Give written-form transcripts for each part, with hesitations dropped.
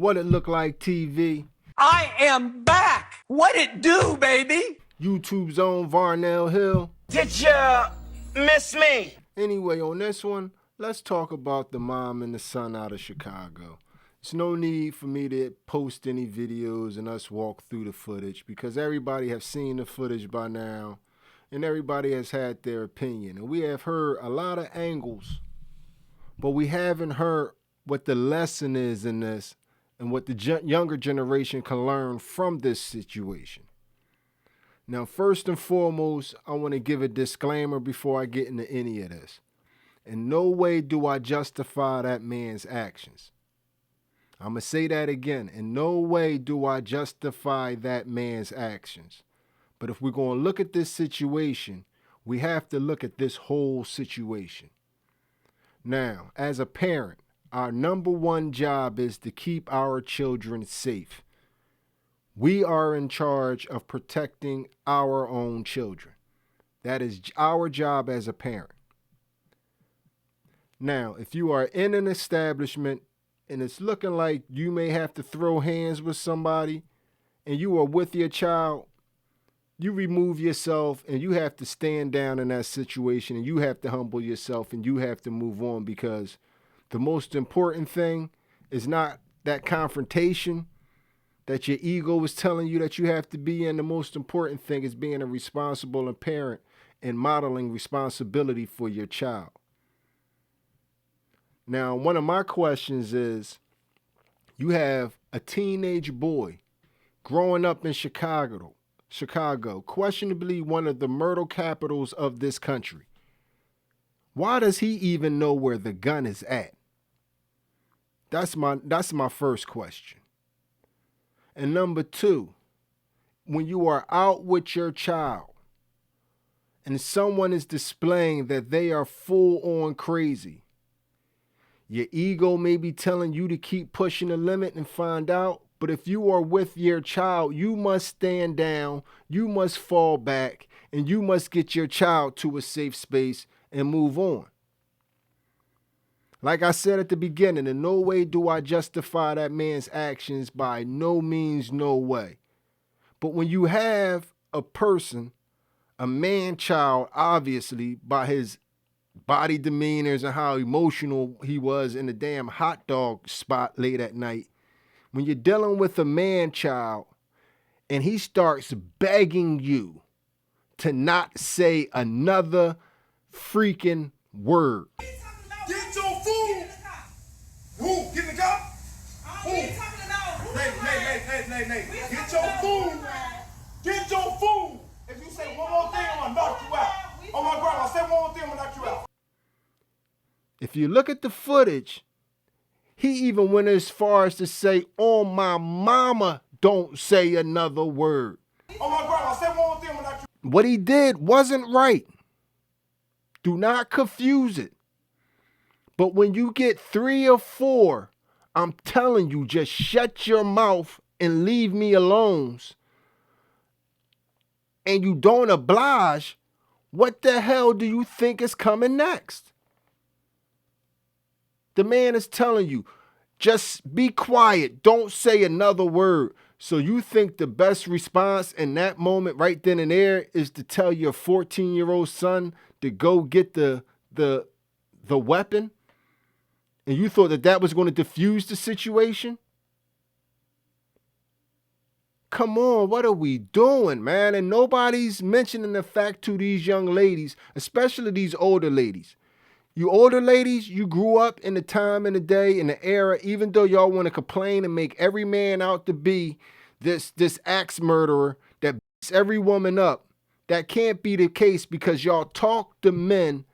What it look like, TV? I am back! What it do, baby? YouTube's own Varnell Hill. Did you miss me? Anyway, on this one, let's talk about the mom and the son out of Chicago. There's no need for me to post any videos and us walk through the footage because everybody has seen the footage by now and everybody has had their opinion. And we have heard a lot of angles, but we haven't heard what the lesson is in this and what the younger generation can learn from this situation. Now, first and foremost, I want to give a disclaimer before I get into any of this. In no way do I justify that man's actions. I'm going to say that again. In no way do I justify that man's actions. But if we're going to look at this situation, we have to look at this whole situation. Now, as a parent, our number one job is to keep our children safe. We are in charge of protecting our own children. That is our job as a parent. Now, if you are in an establishment and it's looking like you may have to throw hands with somebody and you are with your child, you remove yourself and you have to stand down in that situation and you have to humble yourself and you have to move on, because the most important thing is not that confrontation that your ego is telling you that you have to be in. The most important thing is being a responsible parent and modeling responsibility for your child. Now, one of my questions is, you have a teenage boy growing up in Chicago, questionably one of the murder capitals of this country. Why does he even know where the gun is at? That's my first question. And number two, when you are out with your child and someone is displaying that they are full on crazy, your ego may be telling you to keep pushing the limit and find out. But if you are with your child, you must stand down, you must fall back, and you must get your child to a safe space and move on. Like I said at the beginning, in no way do I justify that man's actions, by no means, no way. But when you have a person, a man-child, obviously, by his body demeanors and how emotional he was in the damn hot dog spot late at night, when you're dealing with a man-child and he starts begging you to not say another freaking word. Get your food! Who? Get in the car? Who? Nay. Get your food! Get your food! If you say one more thing, I'm gonna knock you out. Oh my grandma, say one more thing, I'm gonna knock you out. If you look at the footage, he even went as far as to say, "On my mama, don't say another word." Oh my grandma, say one more thing, I'm gonna knock you out. What he did wasn't right. Do not confuse it. But when you get 3 or 4, I'm telling you, just shut your mouth and leave me alone. And you don't oblige, what the hell do you think is coming next? The man is telling you, just be quiet, don't say another word. So you think the best response in that moment right then and there is to tell your 14-year-old son to go get the weapon? And you thought that that was going to diffuse the situation? Come on, what are we doing, man? And nobody's mentioning the fact to these young ladies, especially these older ladies. You older ladies, you grew up in the time and the day and the era, even though y'all want to complain and make every man out to be this axe murderer that beats every woman up. That can't be the case, because y'all talk to men,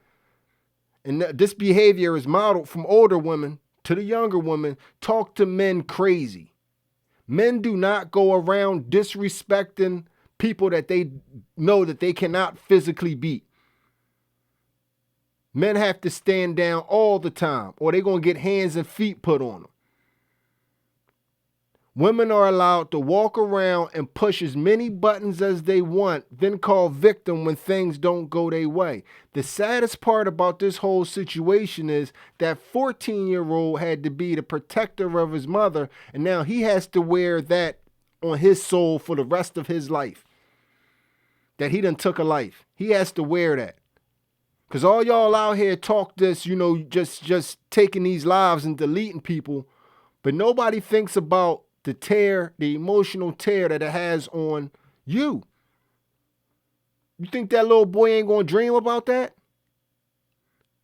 and this behavior is modeled from older women to the younger women, talk to men crazy. Men do not go around disrespecting people that they know that they cannot physically beat. Men have to stand down all the time, or they're going to get hands and feet put on them. Women are allowed to walk around and push as many buttons as they want, then call victim when things don't go their way. The saddest part about this whole situation is that 14-year-old had to be the protector of his mother, and now he has to wear that on his soul for the rest of his life. That he done took a life. He has to wear that. Because all y'all out here talk this, just taking these lives and deleting people, but nobody thinks about the tear, the emotional tear that it has on you. You think that little boy ain't going to dream about that?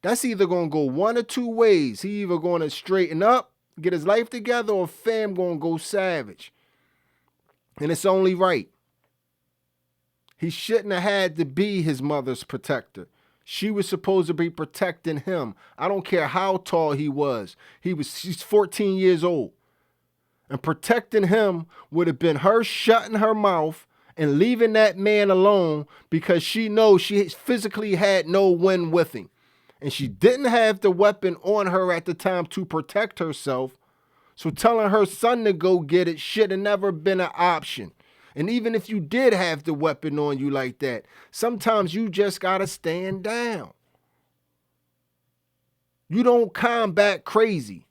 That's either going to go one or two ways. He either going to straighten up, get his life together, or fam going to go savage. And it's only right. He shouldn't have had to be his mother's protector. She was supposed to be protecting him. I don't care how tall he was. She's 14 years old. And protecting him would have been her shutting her mouth and leaving that man alone because she knows she physically had no win with him. And she didn't have the weapon on her at the time to protect herself. So telling her son to go get it should have never been an option. And even if you did have the weapon on you like that, sometimes you just got to stand down. You don't combat crazy.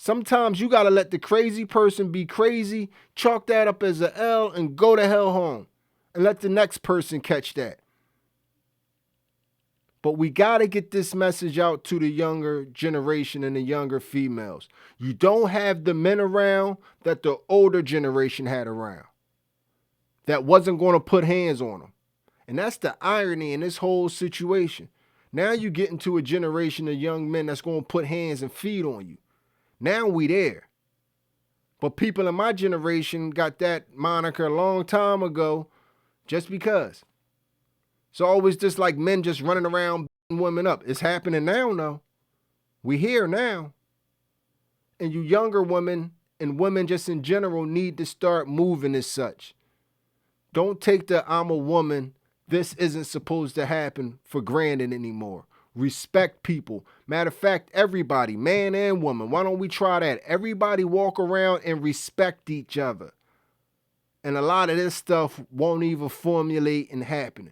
Sometimes you got to let the crazy person be crazy, chalk that up as an L, and go to hell home. And let the next person catch that. But we got to get this message out to the younger generation and the younger females. You don't have the men around that the older generation had around. That wasn't going to put hands on them. And that's the irony in this whole situation. Now you get into a generation of young men that's going to put hands and feed on you. Now we there. But people in my generation got that moniker a long time ago just because. It's always just like men just running around beating women up. It's happening now, though. We here now. And you younger women and women just in general need to start moving as such. Don't take the I'm a woman, this isn't supposed to happen for granted anymore. Respect people. Matter of fact, everybody, man and woman. Why don't we try that? Everybody walk around and respect each other. And a lot of this stuff won't even formulate and happen.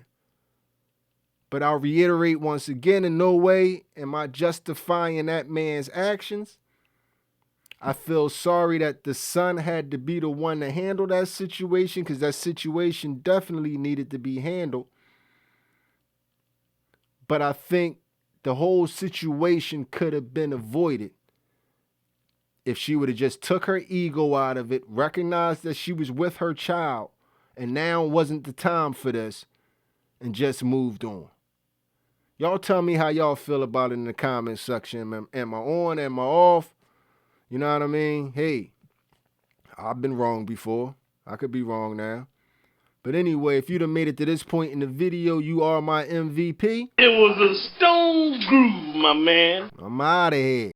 But I'll reiterate once again, in no way am I justifying that man's actions. I feel sorry that the son had to be the one to handle that situation because that situation definitely needed to be handled. But I think the whole situation could have been avoided if she would have just took her ego out of it, recognized that she was with her child, and now wasn't the time for this, and just moved on. Y'all tell me how y'all feel about it in the comment section. Am I on? Am I off? You know what I mean? Hey, I've been wrong before. I could be wrong now. But anyway, if you'd have made it to this point in the video, you are my MVP. It was a stone groove, my man. I'm out of here.